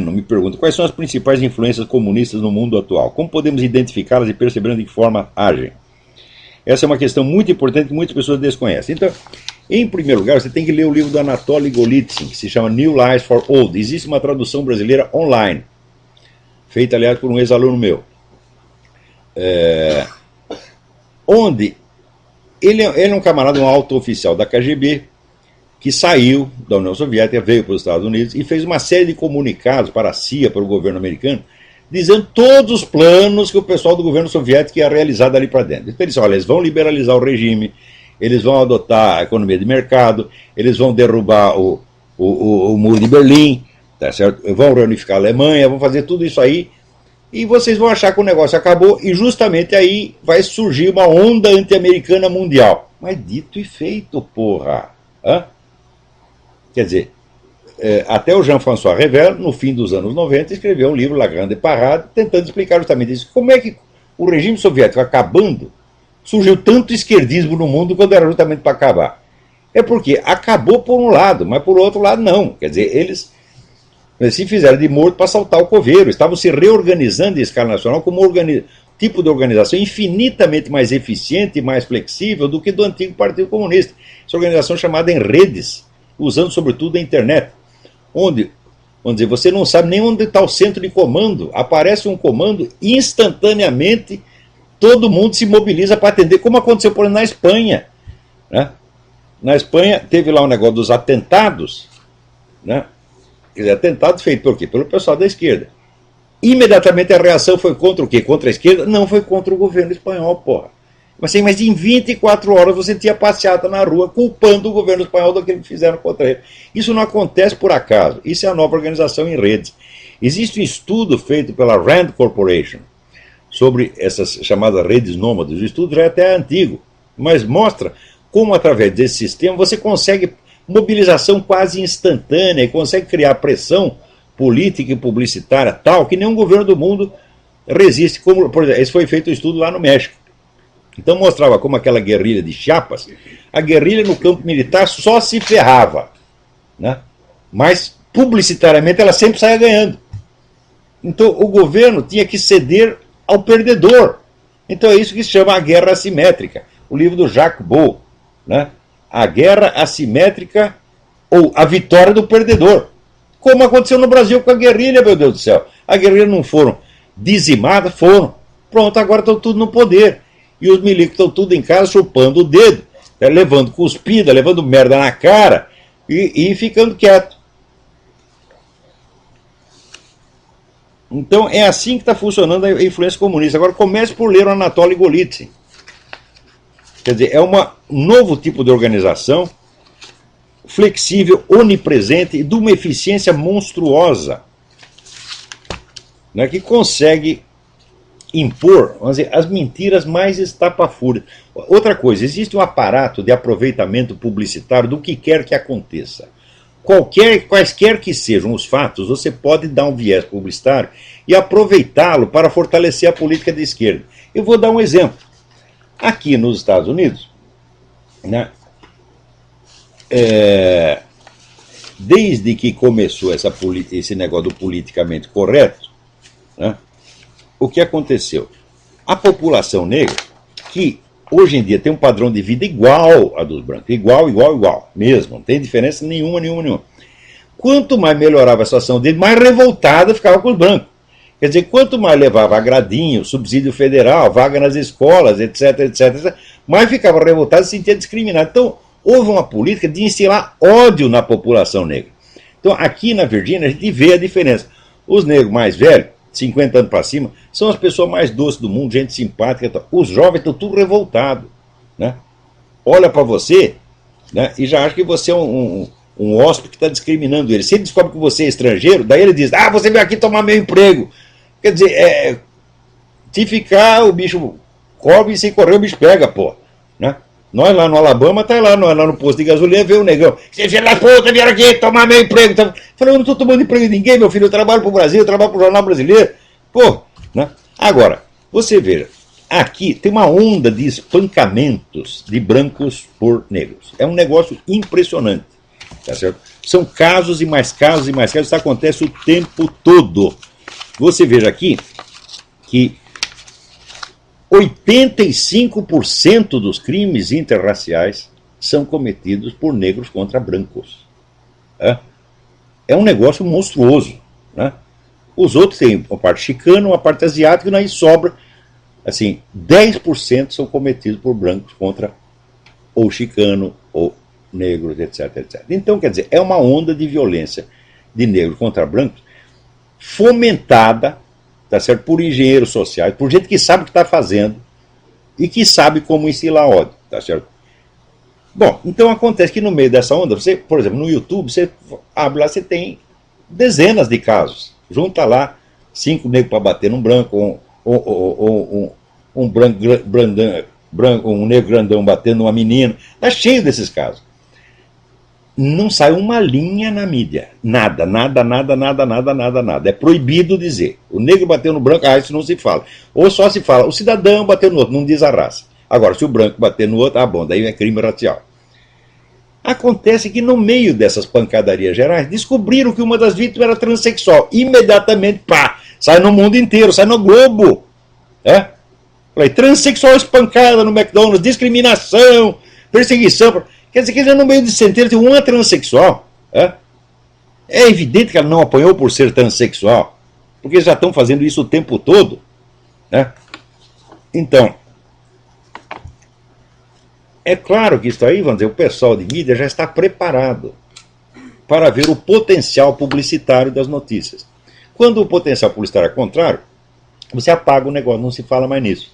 me pergunta, quais são as principais influências comunistas no mundo atual? Como podemos identificá-las e perceber de que forma agem? Essa é uma questão muito importante que muitas pessoas desconhecem. Então, em primeiro lugar, você tem que ler o livro do Anatoly Golitsyn, que se chama New Lies for Old. Existe uma tradução brasileira online, feita, aliás, por um ex-aluno meu. Onde ele é um camarada, um alto oficial da KGB, que saiu da União Soviética, veio para os Estados Unidos e fez uma série de comunicados para a CIA, para o governo americano, dizendo todos os planos que o pessoal do governo soviético ia realizar dali para dentro. Então ele disse, olha, eles vão liberalizar o regime, eles vão adotar a economia de mercado, eles vão derrubar o muro de Berlim, tá certo? Vão reunificar a Alemanha, vão fazer tudo isso aí, e vocês vão achar que o negócio acabou, e justamente aí vai surgir uma onda anti-americana mundial. Mas dito e feito, porra! Hã? Quer dizer, até o Jean-François Revel, no fim dos anos 90, escreveu um livro, La Grande Parade, tentando explicar justamente isso. Como é que o regime soviético acabando, surgiu tanto esquerdismo no mundo quando era justamente para acabar? É porque acabou por um lado, mas por outro lado não. Quer dizer, eles se fizeram de morto para saltar o coveiro, estavam se reorganizando em escala nacional como tipo de organização infinitamente mais eficiente e mais flexível do que do antigo Partido Comunista. Essa organização chamada em redes, usando sobretudo a internet, onde, vamos dizer, você não sabe nem onde está o centro de comando, aparece um comando, instantaneamente todo mundo se mobiliza para atender, como aconteceu, por exemplo, na Espanha. Né? Na Espanha teve lá um negócio dos atentados, né? Quer dizer, atentado feito por quê? Pelo pessoal da esquerda. Imediatamente a reação foi contra o quê? Contra a esquerda? Não, foi contra o governo espanhol, porra. Mas em 24 horas você tinha passeata na rua culpando o governo espanhol daquilo que fizeram contra ele. Isso não acontece por acaso. Isso é a nova organização em redes. Existe um estudo feito pela Rand Corporation sobre essas chamadas redes nômades. O estudo já é até antigo, mas mostra como através desse sistema você consegue mobilização quase instantânea e consegue criar pressão política e publicitária tal que nenhum governo do mundo resiste. Como, por exemplo, esse foi feito um estudo lá no México. Então mostrava como aquela guerrilha de Chiapas, a guerrilha no campo militar só se ferrava, né? Mas publicitariamente ela sempre saía ganhando. Então o governo tinha que ceder ao perdedor. Então é isso que se chama a guerra assimétrica. O livro do Jacques Beau, né? A guerra assimétrica ou a vitória do perdedor. Como aconteceu no Brasil com a guerrilha, meu Deus do céu. A guerrilha não foram dizimadas, foram. Pronto, agora estão tudo no poder. E os milicos estão tudo em casa chupando o dedo, levando cuspida, levando merda na cara e ficando quieto. Então é assim que está funcionando a influência comunista. Agora comece por ler o Anatoly Golitsyn. Quer dizer, é um novo tipo de organização, flexível, onipresente e de uma eficiência monstruosa, né, que consegue impor, vamos dizer, as mentiras mais estapafúrdias. Outra coisa, existe um aparato de aproveitamento publicitário do que quer que aconteça. Quaisquer que sejam os fatos, você pode dar um viés publicitário e aproveitá-lo para fortalecer a política de esquerda. Eu vou dar um exemplo. Aqui nos Estados Unidos, né, desde que começou esse negócio do politicamente correto, né, o que aconteceu? A população negra, que hoje em dia tem um padrão de vida igual a dos brancos, igual, mesmo, não tem diferença nenhuma. Quanto mais melhorava a situação dele, mais revoltada ficava com os brancos. Quer dizer, quanto mais levava agradinho, subsídio federal, vaga nas escolas, etc., mais ficava revoltado e se sentia discriminado. Então, houve uma política de instilar ódio na população negra. Então, aqui na Virgínia, a gente vê a diferença. Os negros mais velhos, 50 anos para cima, são as pessoas mais doces do mundo, gente simpática. Os jovens estão tudo revoltados, né? Olha para você, né, e já acha que você é um hóspede que está discriminando ele. Se ele descobre que você é estrangeiro, daí ele diz, você veio aqui tomar meu emprego. Quer dizer, se ficar, o bicho corre e se correr, o bicho pega, pô. Né? Nós lá no Alabama, nós lá no posto de gasolina, vê o negão. Você filho da puta, vieram aqui tomar meu emprego. Falei, eu não estou tomando emprego de ninguém, meu filho, eu trabalho para o Brasil, eu trabalho para o Jornal Brasileiro. Pô, né? Agora, você veja, aqui tem uma onda de espancamentos de brancos por negros. É um negócio impressionante, tá certo? São casos e mais casos e mais casos. Isso acontece o tempo todo. Você veja aqui que 85% dos crimes interraciais são cometidos por negros contra brancos. É um negócio monstruoso. Né? Os outros têm uma parte chicana, uma parte asiática, e aí sobra, assim, 10% são cometidos por brancos contra ou chicano, ou negros, etc, etc. Então, quer dizer, é uma onda de violência de negros contra brancos fomentada, tá certo, por engenheiros sociais, por gente que sabe o que está fazendo e que sabe como instilar ódio, tá certo? Bom, então acontece que no meio dessa onda, você, por exemplo, no YouTube, você abre lá, você tem dezenas de casos. Junta lá 5 negros para bater num branco, um negro grandão batendo numa menina. Está cheio desses casos. Não sai uma linha na mídia. Nada, nada, nada, nada, nada, nada, nada. É proibido dizer. O negro bateu no branco, isso não se fala. Ou só se fala, o cidadão bateu no outro, não diz a raça. Agora, se o branco bater no outro, bom, daí é crime racial. Acontece que no meio dessas pancadarias gerais, descobriram que uma das vítimas era transexual. Imediatamente, pá, sai no mundo inteiro, sai no Globo. Falei, transexual espancada no McDonald's, discriminação, perseguição. Quer dizer, no meio de centenas tem uma transexual. É evidente que ela não apanhou por ser transexual, porque eles já estão fazendo isso o tempo todo. Então, é claro que isso aí, vamos dizer, o pessoal de mídia já está preparado para ver o potencial publicitário das notícias. Quando o potencial publicitário é contrário, você apaga o negócio, não se fala mais nisso.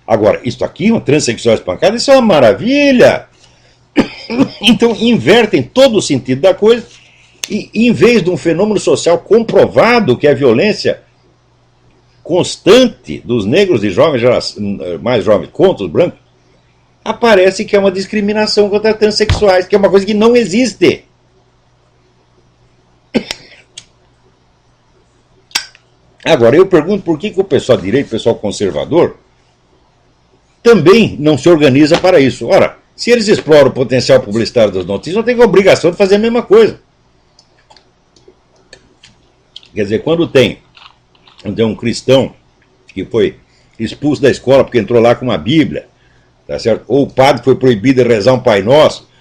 Agora, isso aqui, uma transexual espancada, isso é uma maravilha! Então invertem todo o sentido da coisa e, em vez de um fenômeno social comprovado, que é a violência constante dos negros e jovens, mais jovens, contra os brancos, aparece que é uma discriminação contra transexuais, que é uma coisa que não existe. Agora, eu pergunto por que o pessoal de direita, o pessoal conservador, também não se organiza para isso. Ora, se eles exploram o potencial publicitário das notícias, não tem a obrigação de fazer a mesma coisa. Quer dizer, quando tem um cristão que foi expulso da escola porque entrou lá com uma Bíblia, tá certo? Ou o padre foi proibido de rezar um Pai Nosso,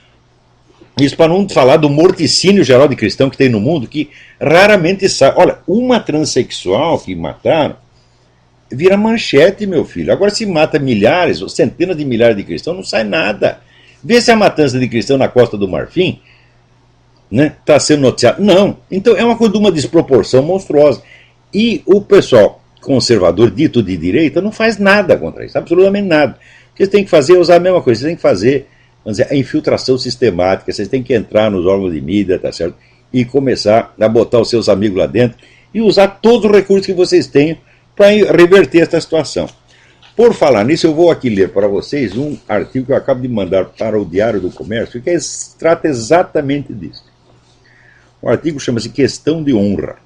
isso para não falar do morticínio geral de cristão que tem no mundo, que raramente sai. Olha, uma transexual que mataram vira manchete, meu filho. Agora, se mata milhares ou centenas de milhares de cristãos, não sai nada. Vê se a matança de cristão na Costa do Marfim está sendo noticiado. Não. Então é uma coisa de uma desproporção monstruosa. E o pessoal conservador, dito de direita, não faz nada contra isso, absolutamente nada. O que vocês têm que fazer é usar a mesma coisa. Vocês têm que fazer, vamos dizer, a infiltração sistemática. Vocês têm que entrar nos órgãos de mídia, tá certo? E começar a botar os seus amigos lá dentro e usar todos os recursos que vocês têm para reverter esta situação. Por falar nisso, eu vou aqui ler para vocês um artigo que eu acabo de mandar para o Diário do Comércio, que trata exatamente disso. O artigo chama-se Questão de Honra.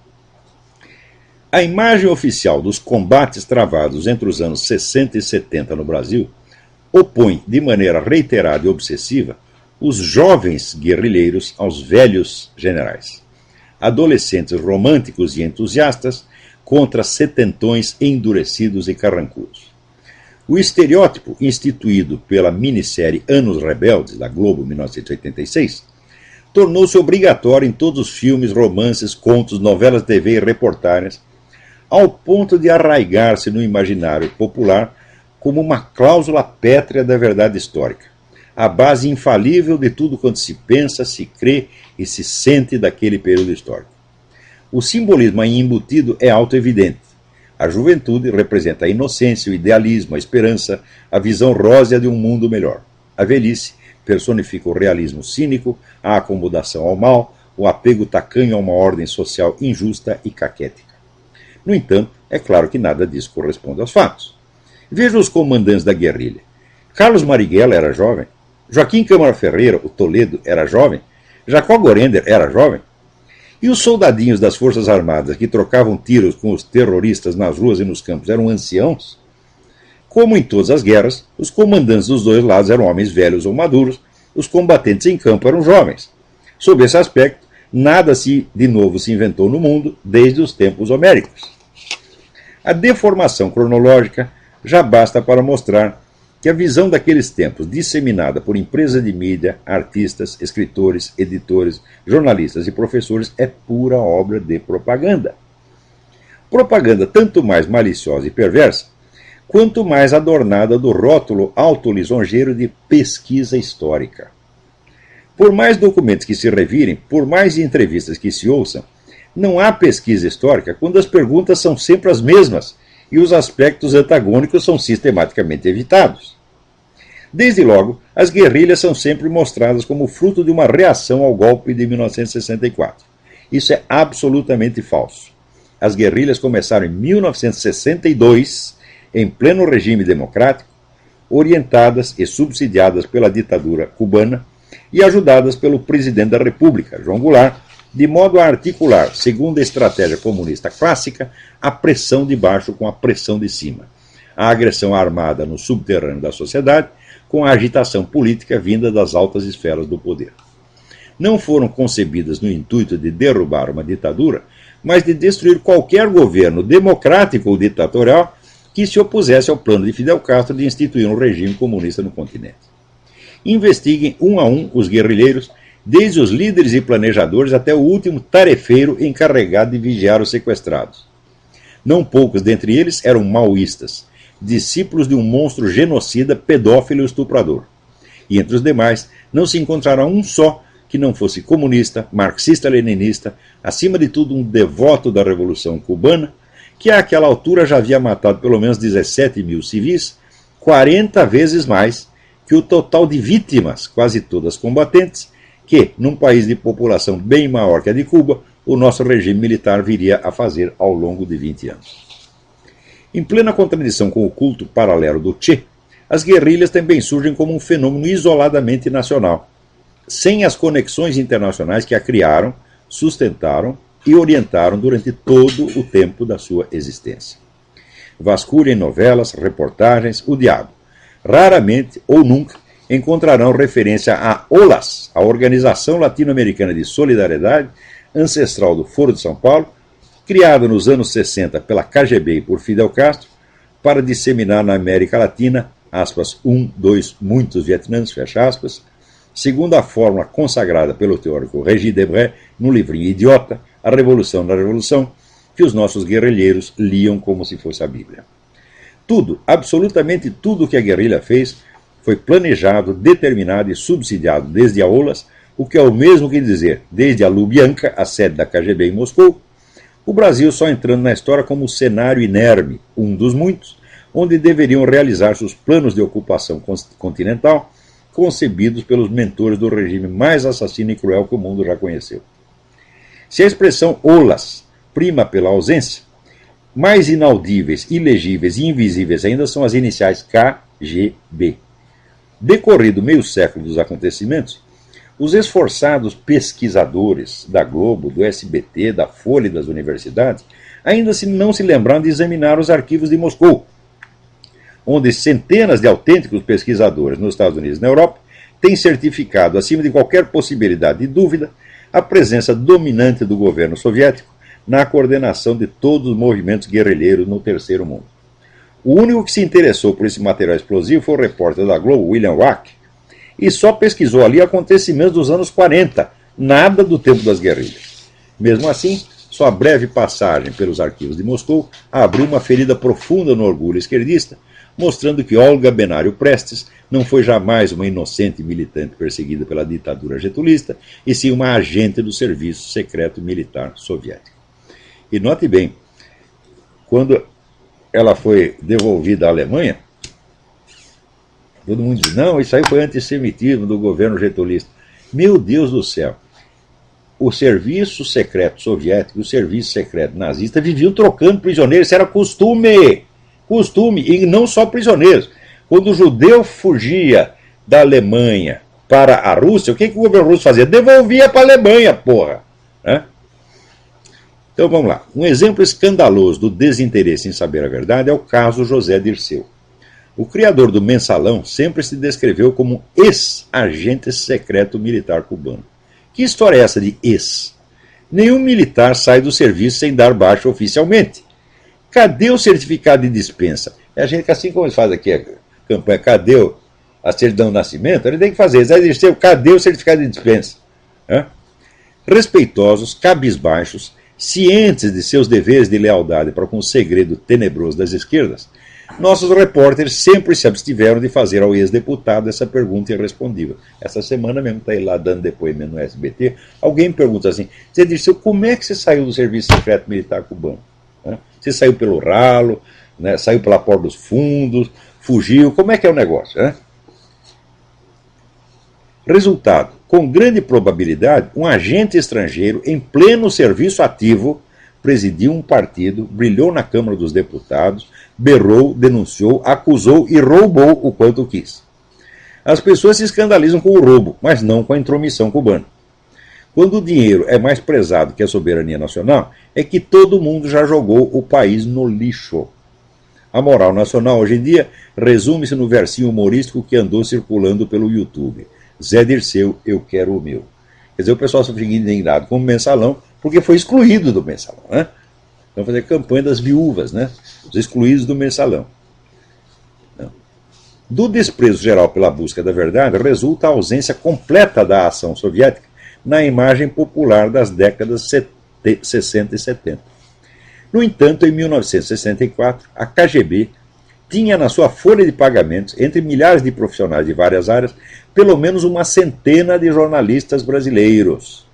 A imagem oficial dos combates travados entre os anos 60 e 70 no Brasil opõe, de maneira reiterada e obsessiva, os jovens guerrilheiros aos velhos generais, adolescentes românticos e entusiastas contra setentões endurecidos e carrancudos. O estereótipo instituído pela minissérie Anos Rebeldes, da Globo, 1986, tornou-se obrigatório em todos os filmes, romances, contos, novelas de TV e reportagens, ao ponto de arraigar-se no imaginário popular como uma cláusula pétrea da verdade histórica, a base infalível de tudo quanto se pensa, se crê e se sente daquele período histórico. O simbolismo aí embutido é autoevidente. A juventude representa a inocência, o idealismo, a esperança, a visão rósea de um mundo melhor. A velhice personifica o realismo cínico, a acomodação ao mal, o apego tacanho a uma ordem social injusta e caquética. No entanto, é claro que nada disso corresponde aos fatos. Veja os comandantes da guerrilha. Carlos Marighella era jovem, Joaquim Câmara Ferreira, o Toledo, era jovem, Jacó Gorender era jovem, e os soldadinhos das Forças Armadas que trocavam tiros com os terroristas nas ruas e nos campos eram anciãos? Como em todas as guerras, os comandantes dos dois lados eram homens velhos ou maduros, os combatentes em campo eram jovens. Sob esse aspecto, nada de novo se inventou no mundo desde os tempos homéricos. A deformação cronológica já basta para mostrar que a visão daqueles tempos, disseminada por empresas de mídia, artistas, escritores, editores, jornalistas e professores, é pura obra de propaganda. Propaganda tanto mais maliciosa e perversa, quanto mais adornada do rótulo autolisonjeiro de pesquisa histórica. Por mais documentos que se revirem, por mais entrevistas que se ouçam, não há pesquisa histórica quando as perguntas são sempre as mesmas e os aspectos antagônicos são sistematicamente evitados. Desde logo, as guerrilhas são sempre mostradas como fruto de uma reação ao golpe de 1964. Isso é absolutamente falso. As guerrilhas começaram em 1962, em pleno regime democrático, orientadas e subsidiadas pela ditadura cubana e ajudadas pelo presidente da República, João Goulart, de modo a articular, segundo a estratégia comunista clássica, a pressão de baixo com a pressão de cima, a agressão armada no subterrâneo da sociedade com a agitação política vinda das altas esferas do poder. Não foram concebidas no intuito de derrubar uma ditadura, mas de destruir qualquer governo democrático ou ditatorial que se opusesse ao plano de Fidel Castro de instituir um regime comunista no continente. Investiguem um a um os guerrilheiros, desde os líderes e planejadores até o último tarefeiro encarregado de vigiar os sequestrados. Não poucos dentre eles eram maoístas, discípulos de um monstro genocida, pedófilo e estuprador. E entre os demais, não se encontrará um só que não fosse comunista, marxista-leninista, acima de tudo um devoto da Revolução Cubana, que àquela altura já havia matado pelo menos 17 mil civis, 40 vezes mais que o total de vítimas, quase todas combatentes, que, num país de população bem maior que a de Cuba, o nosso regime militar viria a fazer ao longo de 20 anos. Em plena contradição com o culto paralelo do Che, as guerrilhas também surgem como um fenômeno isoladamente nacional, sem as conexões internacionais que a criaram, sustentaram e orientaram durante todo o tempo da sua existência. Vasculhem novelas, reportagens, o diabo. Raramente ou nunca encontrarão referência a OLAS, a Organização Latino-Americana de Solidariedade, ancestral do Foro de São Paulo, criada nos anos 60 pela KGB e por Fidel Castro, para disseminar na América Latina, aspas, muitos Vietnãs, fecha aspas, segundo a fórmula consagrada pelo teórico Régis Debray no livrinho Idiota, A Revolução na Revolução, que os nossos guerrilheiros liam como se fosse a Bíblia. Tudo, absolutamente tudo que a guerrilha fez foi planejado, determinado e subsidiado desde a OLAS, o que é o mesmo que dizer, desde a Lubyanka, a sede da KGB em Moscou, o Brasil só entrando na história como cenário inerme, um dos muitos, onde deveriam realizar-se os planos de ocupação continental concebidos pelos mentores do regime mais assassino e cruel que o mundo já conheceu. Se a expressão OLAS prima pela ausência, mais inaudíveis, ilegíveis e invisíveis ainda são as iniciais KGB. Decorrido meio século dos acontecimentos, os esforçados pesquisadores da Globo, do SBT, da Folha e das universidades ainda não se lembraram de examinar os arquivos de Moscou, onde centenas de autênticos pesquisadores nos Estados Unidos e na Europa têm certificado, acima de qualquer possibilidade de dúvida, a presença dominante do governo soviético na coordenação de todos os movimentos guerrilheiros no Terceiro Mundo. O único que se interessou por esse material explosivo foi o repórter da Globo, William Wack, e só pesquisou ali acontecimentos dos anos 40, nada do tempo das guerrilhas. Mesmo assim, sua breve passagem pelos arquivos de Moscou abriu uma ferida profunda no orgulho esquerdista, mostrando que Olga Benário Prestes não foi jamais uma inocente militante perseguida pela ditadura getulista, e sim uma agente do Serviço Secreto Militar Soviético. E note bem, quando ela foi devolvida à Alemanha, todo mundo diz, não, isso aí foi antissemitismo do governo getulista. Meu Deus do céu! O serviço secreto soviético e o serviço secreto nazista viviam trocando prisioneiros, isso era costume, e não só prisioneiros. Quando o judeu fugia da Alemanha para a Rússia, o que o governo russo fazia? Devolvia para a Alemanha, porra! Né? Então vamos lá. Um exemplo escandaloso do desinteresse em saber a verdade é o caso José Dirceu. O criador do Mensalão sempre se descreveu como ex-agente secreto militar cubano. Que história é essa de ex? Nenhum militar sai do serviço sem dar baixa oficialmente. Cadê o certificado de dispensa? É a gente, assim como eles fazem aqui a campanha, cadê a certidão de nascimento? Ele tem que fazer, cadê o certificado de dispensa? Respeitosos, cabisbaixos, cientes de seus deveres de lealdade para com o segredo tenebroso das esquerdas, nossos repórteres sempre se abstiveram de fazer ao ex-deputado essa pergunta irrespondível. Essa semana mesmo está ele lá dando depoimento no SBT. Alguém pergunta assim: Zé Dirceu, como é que você saiu do serviço secreto militar cubano? Você saiu pelo ralo, né? Saiu pela porta dos fundos, fugiu, como é que é o negócio? Resultado: com grande probabilidade, um agente estrangeiro em pleno serviço ativo presidiu um partido, brilhou na Câmara dos Deputados, berrou, denunciou, acusou e roubou o quanto quis. As pessoas se escandalizam com o roubo, mas não com a intromissão cubana. Quando o dinheiro é mais prezado que a soberania nacional, é que todo mundo já jogou o país no lixo. A moral nacional hoje em dia resume-se no versinho humorístico que andou circulando pelo YouTube. Zé Dirceu, eu quero o meu. Quer dizer, o pessoal só fica indignado com o mensalão porque foi excluído do mensalão, né? Vamos fazer campanha das viúvas, né? Os excluídos do mensalão. Não. Do desprezo geral pela busca da verdade resulta a ausência completa da ação soviética na imagem popular das décadas 60 e 70. No entanto, em 1964, a KGB tinha na sua folha de pagamentos, entre milhares de profissionais de várias áreas, pelo menos uma centena de jornalistas brasileiros.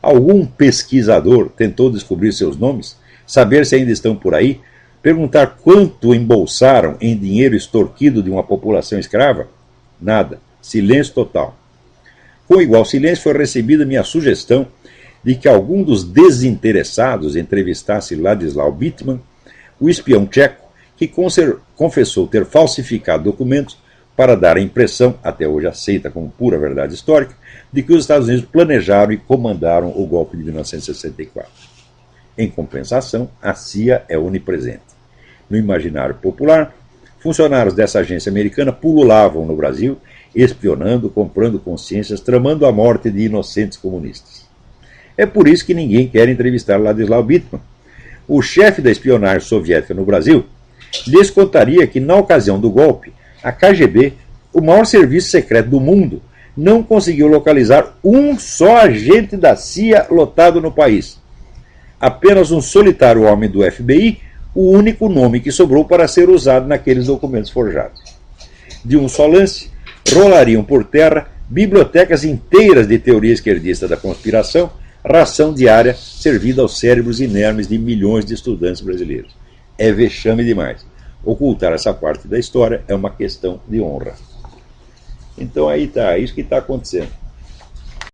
Algum pesquisador tentou descobrir seus nomes, saber se ainda estão por aí, perguntar quanto embolsaram em dinheiro extorquido de uma população escrava? Nada. Silêncio total. Com igual silêncio foi recebida minha sugestão de que algum dos desinteressados entrevistasse Ladislau Bittman, o espião tcheco, que confessou ter falsificado documentos para dar a impressão, até hoje aceita como pura verdade histórica, de que os Estados Unidos planejaram e comandaram o golpe de 1964. Em compensação, a CIA é onipresente. No imaginário popular, funcionários dessa agência americana pululavam no Brasil, espionando, comprando consciências, tramando a morte de inocentes comunistas. É por isso que ninguém quer entrevistar Ladislau Bittman. O chefe da espionagem soviética no Brasil lhes contaria que, na ocasião do golpe, a KGB, o maior serviço secreto do mundo, não conseguiu localizar um só agente da CIA lotado no país. Apenas um solitário homem do FBI, o único nome que sobrou para ser usado naqueles documentos forjados. De um só lance, rolariam por terra bibliotecas inteiras de teoria esquerdista da conspiração, ração diária servida aos cérebros inermes de milhões de estudantes brasileiros. É vexame demais. Ocultar essa parte da história é uma questão de honra. Então aí está, isso que está acontecendo.